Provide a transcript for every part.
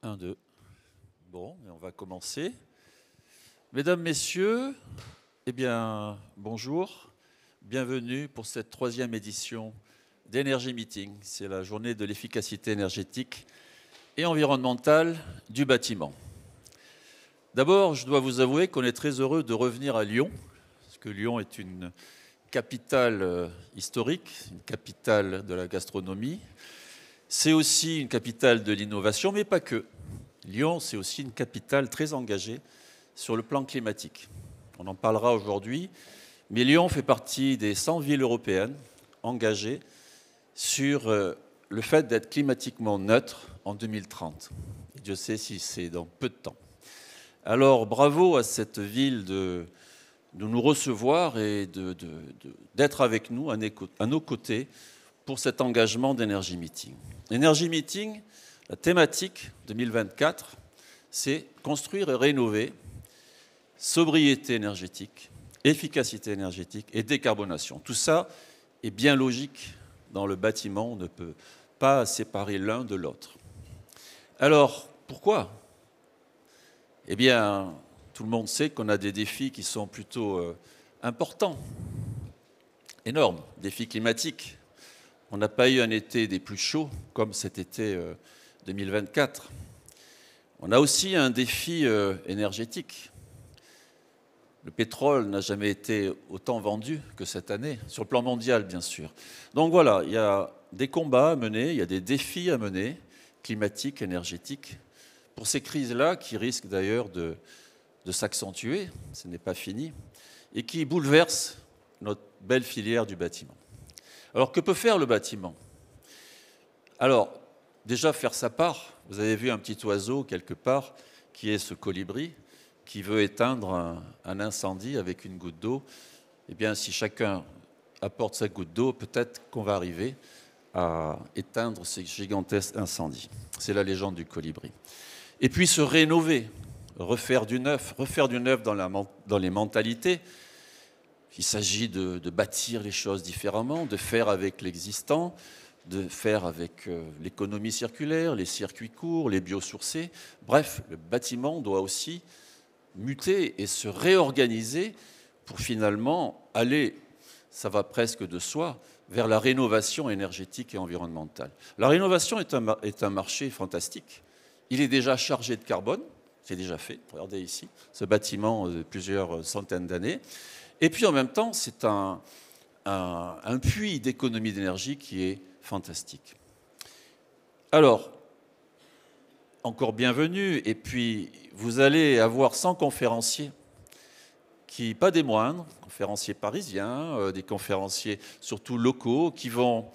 Un, deux. Bon, et on va commencer. Mesdames, Messieurs, eh bien, bonjour. Bienvenue pour cette 3e édition d'Energy Meeting. C'est la journée de l'efficacité énergétique et environnementale du bâtiment. D'abord, je dois vous avouer qu'on est très heureux de revenir à Lyon, parce que Lyon est une capitale historique, une capitale de la gastronomie. C'est aussi une capitale de l'innovation, mais pas que. Lyon, c'est aussi une capitale très engagée sur le plan climatique. On en parlera aujourd'hui, mais Lyon fait partie des 100 villes européennes engagées sur le fait d'être climatiquement neutre en 2030. Et Dieu sait si c'est dans peu de temps. Alors, bravo à cette ville de nous recevoir et d'être avec nous, à nos côtés, pour cet engagement d'Energy Meeting. Energy Meeting, la thématique 2024, c'est construire et rénover, sobriété énergétique, efficacité énergétique et décarbonation. Tout ça est bien logique dans le bâtiment, on ne peut pas séparer l'un de l'autre. Alors, pourquoi ? Eh bien, tout le monde sait qu'on a des défis qui sont plutôt importants, énormes, défis climatiques. On n'a pas eu un été des plus chauds comme cet été 2024. On a aussi un défi énergétique. Le pétrole n'a jamais été autant vendu que cette année, sur le plan mondial bien sûr. Donc voilà, il y a des combats à mener, il y a des défis à mener, climatiques, énergétiques, pour ces crises-là qui risquent d'ailleurs de s'accentuer, ce n'est pas fini, et qui bouleversent notre belle filière du bâtiment. Alors, que peut faire le bâtiment ? Alors, déjà faire sa part. Vous avez vu un petit oiseau quelque part, qui est ce colibri, qui veut éteindre un incendie avec une goutte d'eau. Eh bien, si chacun apporte sa goutte d'eau, peut-être qu'on va arriver à éteindre ces gigantesques incendies. C'est la légende du colibri. Et puis se rénover, refaire du neuf dans les mentalités. Il s'agit de bâtir les choses différemment, de faire avec l'existant, de faire avec l'économie circulaire, les circuits courts, les biosourcés. Bref, le bâtiment doit aussi muter et se réorganiser pour finalement aller, ça va presque de soi, vers la rénovation énergétique et environnementale. La rénovation est un marché fantastique. Il est déjà chargé de carbone, c'est déjà fait. Regardez ici, ce bâtiment de plusieurs centaines d'années. Et puis en même temps, c'est un puits d'économie d'énergie qui est fantastique. Alors, encore bienvenue, et puis vous allez avoir 100 conférenciers, pas des moindres, conférenciers parisiens, des conférenciers surtout locaux, qui vont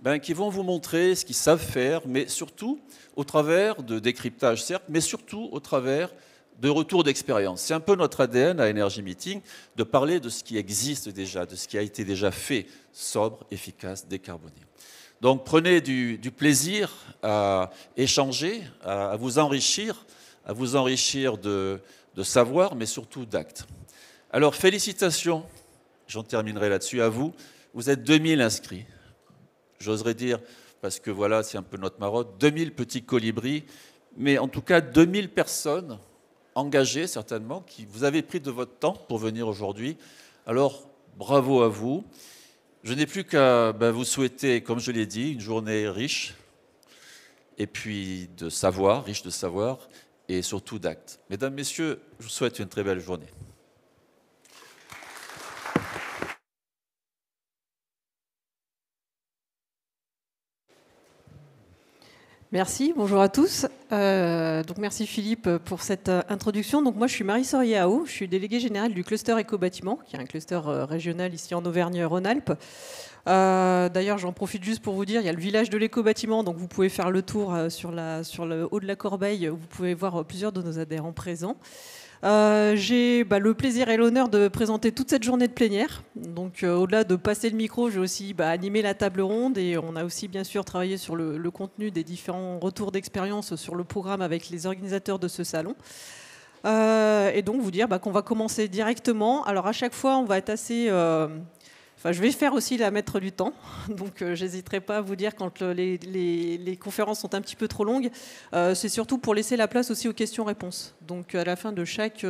vous montrer ce qu'ils savent faire, mais surtout au travers de décryptage, certes, mais surtout au travers de retour d'expérience. C'est un peu notre ADN à Energy Meeting de parler de ce qui existe déjà, de ce qui a été déjà fait, sobre, efficace, décarboné. Donc prenez du plaisir à échanger, à vous enrichir de savoir, mais surtout d'actes. Alors félicitations, j'en terminerai là-dessus, à vous. Vous êtes 2000 inscrits. J'oserais dire, parce que voilà, c'est un peu notre marotte, 2000 petits colibris, mais en tout cas 2000 personnes engagés certainement, qui vous avez pris de votre temps pour venir aujourd'hui. Alors, bravo à vous. Je n'ai plus qu'à vous souhaiter, comme je l'ai dit, une journée riche, et puis de savoir, riche de savoir, et surtout d'actes. Mesdames, Messieurs, je vous souhaite une très belle journée. Merci, bonjour à tous. Donc merci Philippe pour cette introduction. Donc moi je suis Marie Sorier-Hao, je suis déléguée générale du cluster éco-bâtiment, qui est un cluster régional ici en Auvergne-Rhône-Alpes. D'ailleurs j'en profite juste pour vous dire, il y a le village de l'éco-bâtiment, donc vous pouvez faire le tour sur le haut de la Corbeille, où vous pouvez voir plusieurs de nos adhérents présents. J'ai le plaisir et l'honneur de présenter toute cette journée de plénière. Donc au-delà de passer le micro, j'ai aussi animé la table ronde et on a aussi bien sûr travaillé sur le contenu des différents retours d'expérience sur le programme avec les organisateurs de ce salon. Et donc vous dire qu'on va commencer directement. Alors à chaque fois, on va être assez Enfin, je vais faire aussi la maître du temps, donc j'hésiterai pas à vous dire quand les conférences sont un petit peu trop longues. C'est surtout pour laisser la place aussi aux questions-réponses. Donc à la fin de chaque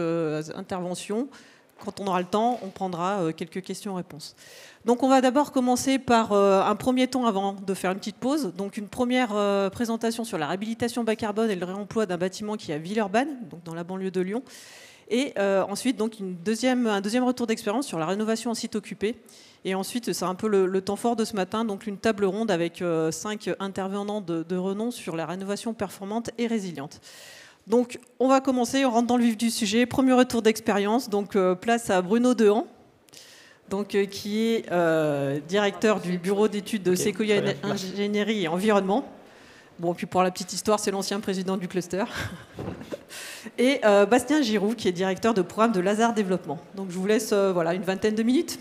intervention, quand on aura le temps, on prendra quelques questions-réponses. Donc on va d'abord commencer par un premier temps avant de faire une petite pause. Donc une première présentation sur la réhabilitation bas carbone et le réemploi d'un bâtiment qui est à Villeurbanne, donc dans la banlieue de Lyon. Et ensuite donc un deuxième retour d'expérience sur la rénovation en site occupé. Et ensuite, c'est un peu le temps fort de ce matin, donc une table ronde avec 5 intervenants de renom sur la rénovation performante et résiliente. Donc, on va commencer, on rentre dans le vif du sujet. Premier retour d'expérience, donc place à Bruno Dehan, donc, qui est directeur du bureau d'études de Sequoia Ingénierie et Environnement. Bon, puis pour la petite histoire, c'est l'ancien président du cluster. Et Bastien Giroux, qui est directeur de programme de Lazare Développement. Donc, je vous laisse une vingtaine de minutes.